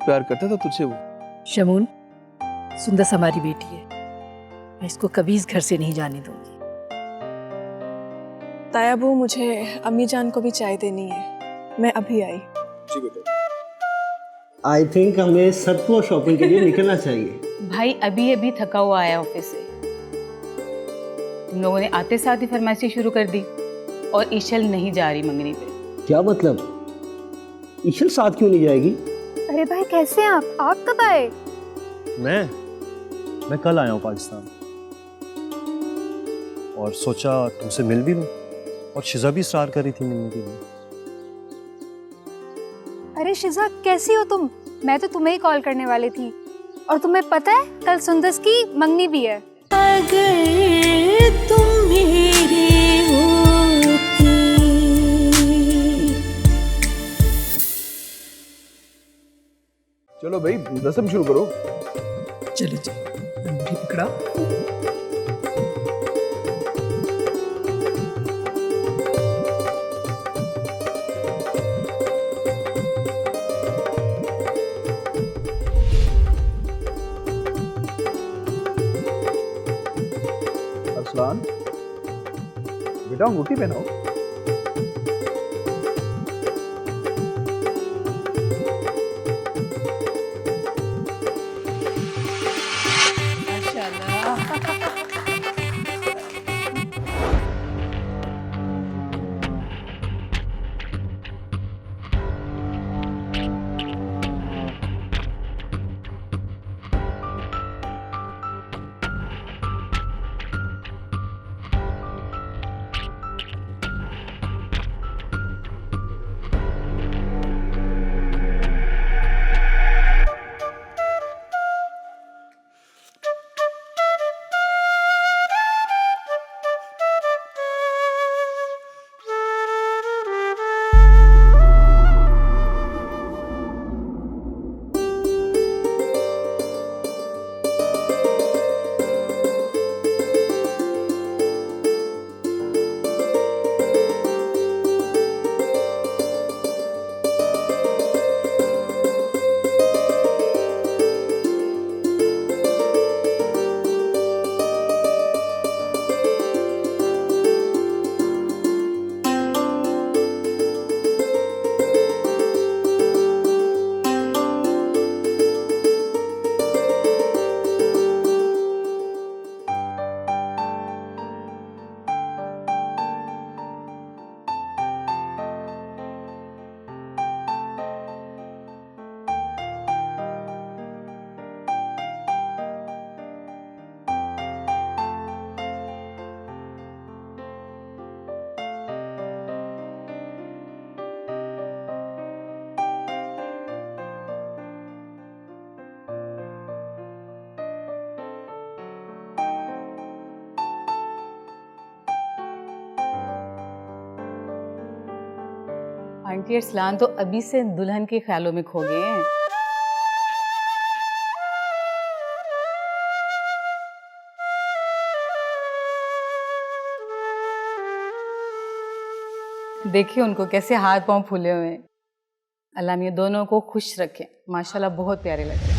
बहुत प्यार करता था तुझसे वो। शमून, सुंदस हमारी बेटी है, मैं इसको कभी इस घर से नहीं जाने दूंगी। ताया वो मुझे अम्मी जान को भी चाय देनी है, मैं अभी आई। जी बेटा। आई थिंक हमें सबको शॉपिंग के लिए निकलना चाहिए। भाई अभी अभी थका हुआ आया ऑफिस से, तुम लोगों ने आते साथ ही फरमाइशी शुरू कर दी और ईशल नहीं जा रही मंगनी पे। क्या मतलब? ईशल साथ क्यों नहीं जाएगी? अरे भाई कैसे हैं आप कब आए? मैं कल आया हूँ पाकिस्तान और सोचा तुमसे मिल भी लूं, और शिजा भी इसरार कर रही थी मिलने के लिए। अरे शिजा कैसी हो तुम? मैं तो तुम्हें ही कॉल करने वाली थी। और तुम्हें पता है कल सुंदस की मंगनी भी है। अगर तुम मेरे होते। चलो भाई रस्म शुरू करो। चलो चलो, अंगूठी पकड़ाओ। अरसलान बेटा अंगूठी पहनाओ। आंटी अरसलान तो अभी से दुल्हन के ख्यालों में खो गए हैं। देखिए उनको कैसे हाथ पांव फूले हुए हैं। अल्लाह ने दोनों को खुश रखे, माशाल्लाह बहुत प्यारे लग रहे हैं।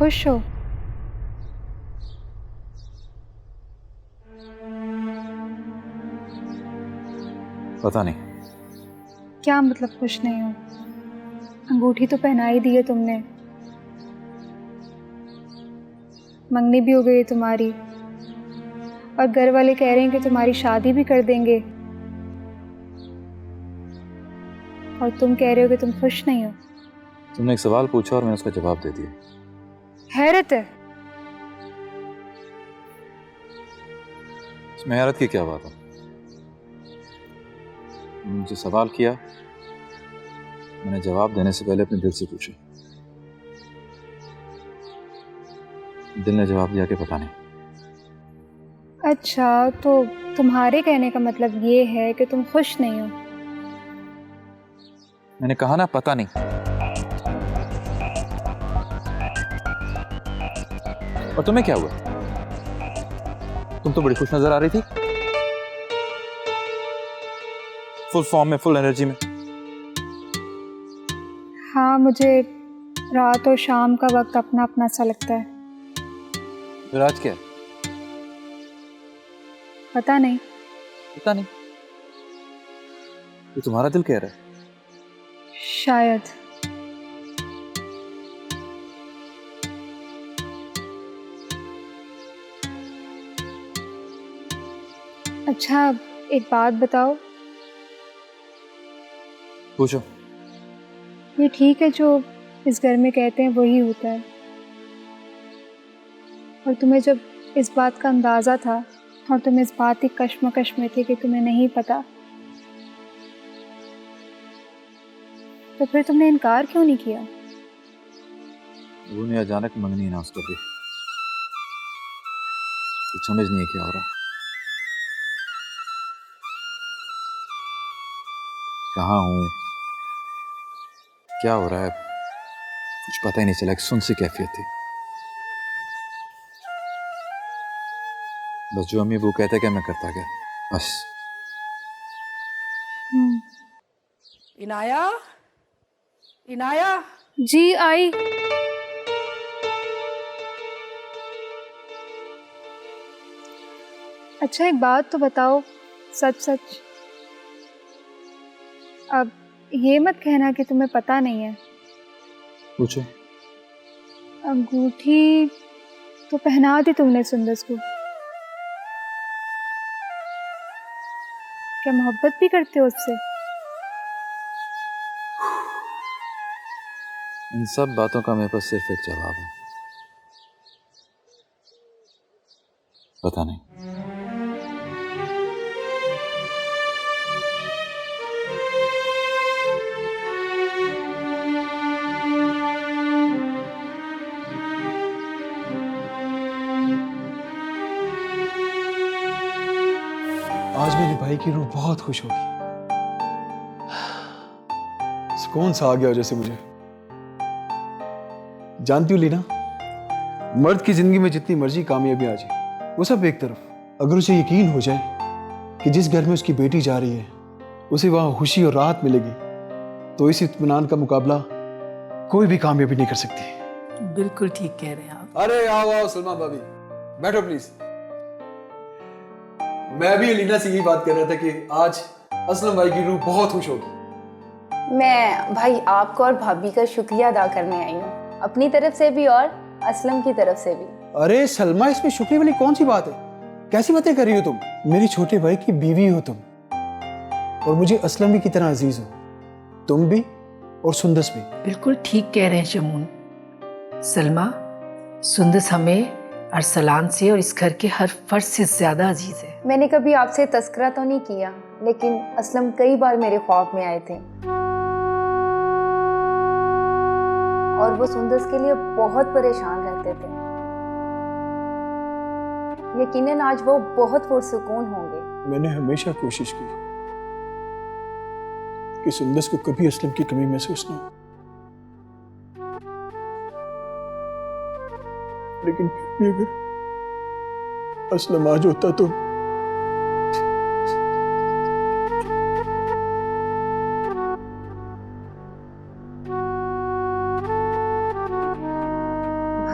खुश हो? पता नहीं। क्या मतलब खुश नहीं हो? अंगूठी तो पहना ही दी है तुमने, मंगनी भी हो गई है तुम्हारी, और घर वाले कह रहे हैं कि तुम्हारी शादी भी कर देंगे, और तुम कह रहे हो कि तुम खुश नहीं हो। तुमने एक सवाल पूछा और मैंने उसका जवाब दे दिया। हैरत है। इसमें हैरत की क्या बात है? मुझे सवाल किया, मैंने जवाब देने से पहले अपने दिल से पूछा। दिल ने जवाब दिया कि पता नहीं। अच्छा, तो तुम्हारे कहने का मतलब ये है कि तुम खुश नहीं हो? मैंने कहा ना पता नहीं। और तुम्हें क्या हुआ? तुम तो बड़ी खुश नजर आ रही थी, फुल फॉर्म में, फुल एनर्जी में। हाँ, मुझे रात और शाम का वक्त अपना अपना सा लगता है। फिर आज क्या है? पता नहीं। पता नहीं, ये तुम्हारा दिल कह रहा है। शायद। अच्छा, एक बात बताओ। पूछो। ये ठीक है जो इस घर में कहते हैं वही होता है, और तुम्हें जब इस बात का अंदाज़ा था और तुम इस बात की कश्मकश में थे कि तुम्हें नहीं पता, तो फिर तुमने इनकार क्यों नहीं किया? वो ने अचानक मंगनी अनाउंस कर दी। कुछ समझ नहीं है क्या हो रहा है, कहाँ हूँ, क्या हो रहा है, कुछ पता ही नहीं चला। एक सुन सी कैफियत थी। बस जो अम्मी वो कहते क्या मैं करता गया, बस। इनाया, इनाया। जी आई। अच्छा, एक बात तो बताओ, सच सच। अब ये मत कहना कि तुम्हें पता नहीं है। पूछो। अंगूठी तो पहना दी तुमने सुंदस को, क्या मोहब्बत भी करते हो उससे? इन सब बातों का मेरे पास सिर्फ एक जवाब है, पता नहीं। आज मेरे भाई की रूह बहुत खुश होगी। सुकून सा आ गया जैसे मुझे। जानती हो लीना, मर्द की जिंदगी में जितनी मर्जी कामयाबी आ जाए, वो सब एक तरफ, अगर उसे यकीन हो जाए कि जिस घर में उसकी बेटी जा रही है उसे वहां खुशी और राहत मिलेगी, तो इस इत्मीनान का मुकाबला कोई भी कामयाबी नहीं कर सकती। बिल्कुल ठीक कह रहे हैं आप। अरे आओ आओ सलमा भाभी, बैठो प्लीज। मैं भी लीना से यही बात कर रहा था कि आज असलम भाई की रूह बहुत खुश होगी। मैं भाई आपको और भाभी का शुक्रिया अदा करने आई हूँ, अपनी तरफ से भी और असलम की तरफ से भी। अरे सलमा, इसमें शुक्रिया वाली कौन सी बात है? कैसी बातें कर रही हो तुम? मेरी छोटे भाई की बीवी हो तुम, और मुझे असलम भी की तरह अजीज हो, तुम भी और सुंदस भी। बिल्कुल ठीक कह रहे हैं शमून। सलमा, सुंदस हमें अरसलान से और इस घर के हर फर्ज से ज्यादा अजीज है। मैंने कभी आपसे तस्करा तो नहीं किया, लेकिन असलम कई बार मेरे ख्वाब में आए थे, और वो सुंदस के लिए बहुत परेशान रहते थे। यकीनन आज वो बहुत पुरसुकून होंगे। मैंने हमेशा कोशिश की कि सुंदस को कभी असलम की कमी महसूस ना हो, लेकिन फिर भी अगर असलम आज होता तो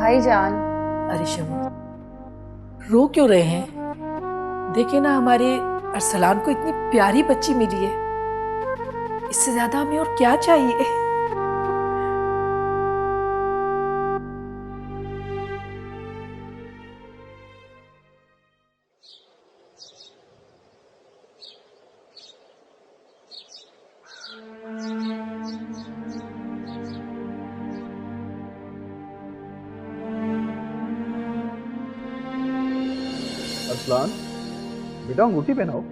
भाईजान। अरे शमून, रो क्यों रहे हैं? देखिए ना, हमारे अरसलान को इतनी प्यारी बच्ची मिली है, इससे ज्यादा हमें और क्या चाहिए? अरसलान, बेटा अंगूठी पहनाओ।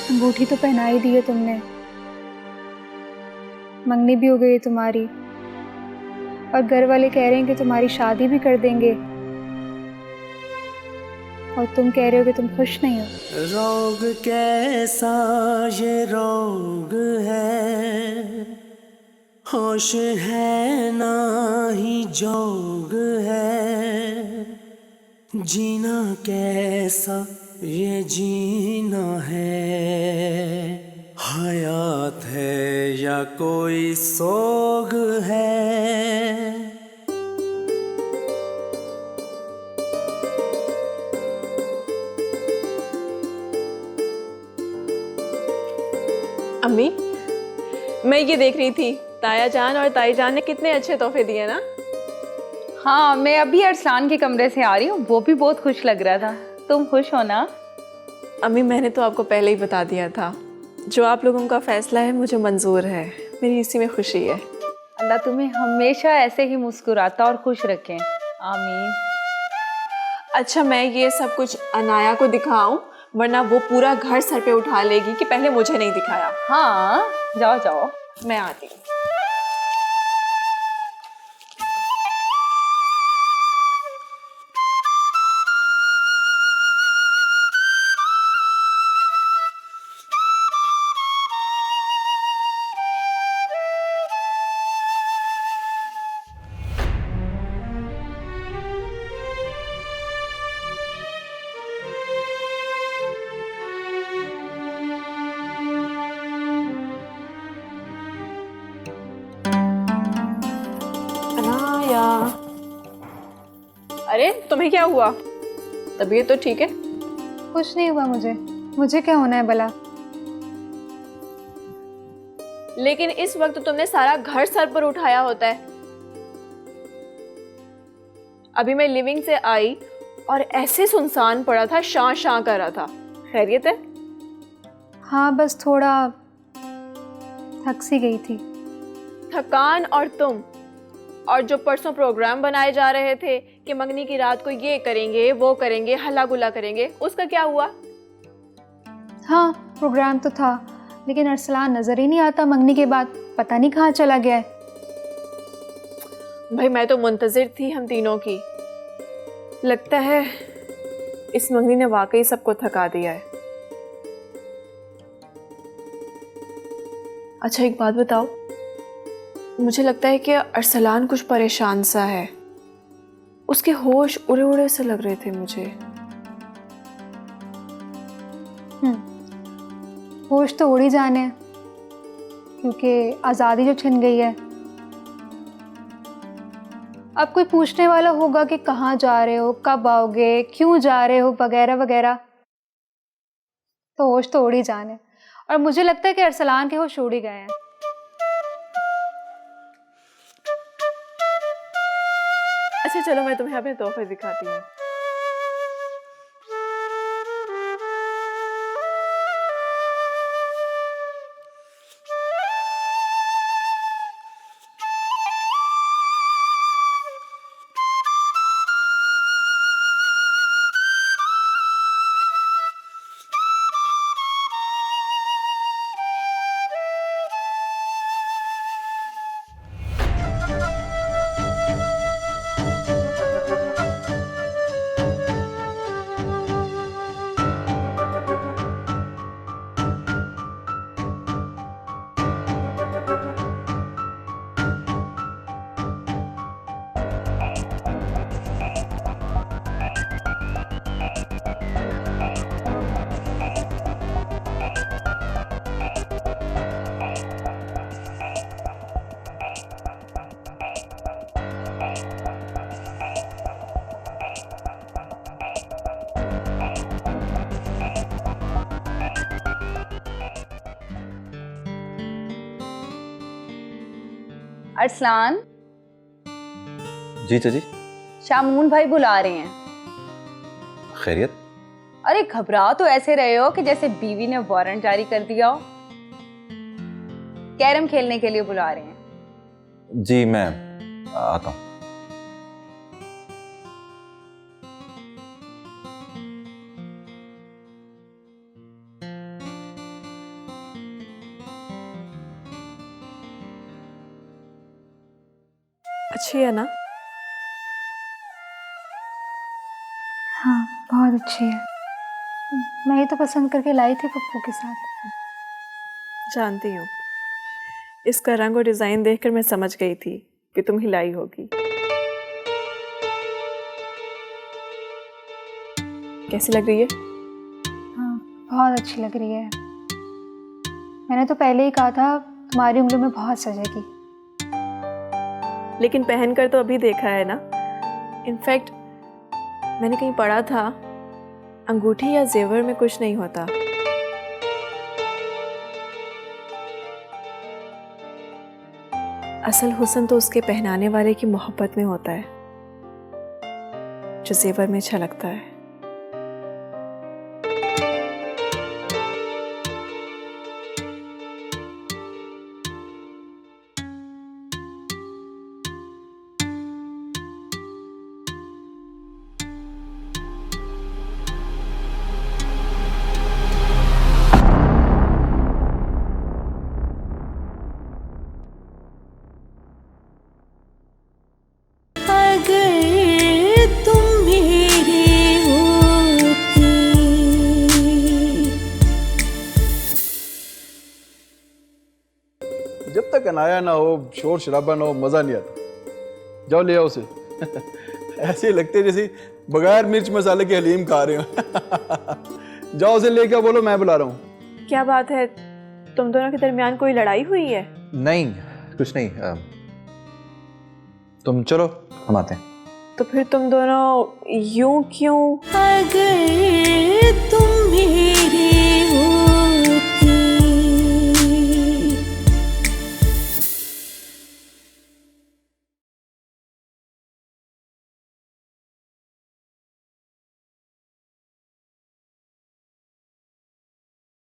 अंगूठी तो पहना ही दी है तुमने, मंगनी भी हो गई है तुम्हारी, और घर वाले कह रहे हैं कि तुम्हारी शादी भी कर देंगे, और तुम कह रहे हो कि तुम खुश नहीं हो। रोग कैसा ये रोग है, होश है ना ही जोग है, जीना कैसा ये जीना है, हयात है या कोई सोग है। अम्मी, मैं ये देख रही थी ताया जान और ताई जान ने कितने अच्छे तोहफे दिए ना। हाँ, मैं अभी अरसलान के कमरे से आ रही हूँ, वो भी बहुत खुश लग रहा था। तुम खुश हो ना? अम्मी, मैंने तो आपको पहले ही बता दिया था, जो आप लोगों का फैसला है मुझे मंजूर है, मेरी इसी में खुशी है। अल्लाह तुम्हें हमेशा ऐसे ही मुस्कुराता और खुश रखें, आमीन। अच्छा, मैं ये सब कुछ अनाया को दिखाऊं, वरना वो पूरा घर सर पे उठा लेगी कि पहले मुझे नहीं दिखाया। हाँ, जाओ जाओ, मैं आती हूँ। अनाया, अरे तुम्हें क्या हुआ? तबीयत तो ठीक है? कुछ नहीं हुआ मुझे क्या होना है भला? लेकिन इस वक्त तुमने सारा घर सर पर उठाया होता है। अभी मैं लिविंग से आई और ऐसे सुनसान पड़ा था, शां शां कर रहा था। खैरियत है? हाँ, बस थोड़ा थक सी गई थी। थकान और तुम, और जो परसों प्रोग्राम बनाए जा रहे थे कि मंगनी की रात को ये करेंगे वो करेंगे, हल्ला गुल्ला करेंगे, उसका क्या हुआ? हाँ, प्रोग्राम तो था, लेकिन अरसलान नजर ही नहीं आता मंगनी के बाद, पता नहीं कहाँ चला गया है। भाई मैं तो मुंतजिर थी हम तीनों की। लगता है इस मंगनी ने वाकई सबको थका दिया है। अच्छा एक बात बताओ, मुझे लगता है कि अरसलान कुछ परेशान सा है, उसके होश उड़े उड़े से लग रहे थे मुझे। होश तो उड़ ही जाने हैं, क्योंकि आज़ादी जो छिन गई है। अब कोई पूछने वाला होगा कि कहाँ जा रहे हो, कब आओगे, क्यों जा रहे हो, वगैरह वगैरह, तो होश तो उड़ ही जाने। और मुझे लगता है कि अरसलान के होश उड़ ही गए हैं। अच्छा चलो, मैं तुम्हें अपने तोहफे दिखाती हूँ। अरसलान, जी चाची। शामून भाई बुला रहे हैं। खैरियत? अरे घबरा तो ऐसे रहे हो कि जैसे बीवी ने वारंट जारी कर दिया हो। कैरम खेलने के लिए बुला रहे हैं। जी मैं आता हूँ। अच्छी है ना? हाँ बहुत अच्छी है। मैं ही तो पसंद करके लाई थी पप्पू के साथ। जानती हूँ, इसका रंग और डिजाइन देखकर मैं समझ गई थी कि तुम ही लाई होगी। कैसी लग रही है? हाँ बहुत अच्छी लग रही है। मैंने तो पहले ही कहा था तुम्हारी उंगलियों में बहुत सजेगी। लेकिन पहनकर तो अभी देखा है ना। इनफैक्ट मैंने कहीं पढ़ा था अंगूठी या जेवर में कुछ नहीं होता। असल हुस्न तो उसके पहनाने वाले की मोहब्बत में होता है, जो जेवर में छलकता है। जब तक अनाया ना हो, शोर शराबा ना हो, मजा नहीं आता। जाओ ले आओ उसे। ऐसे लगते जैसे बगैर मिर्च मसाले के हलीम खा रहे हो। जाओ उसे लेके बोलो मैं बुला रहा हूँ। क्या बात है, तुम दोनों के दरमियान कोई लड़ाई हुई है? नहीं कुछ नहीं। तुम चलो हम आते हैं। तो फिर तुम दोनों यूं क्यों? अगर तुम मेरे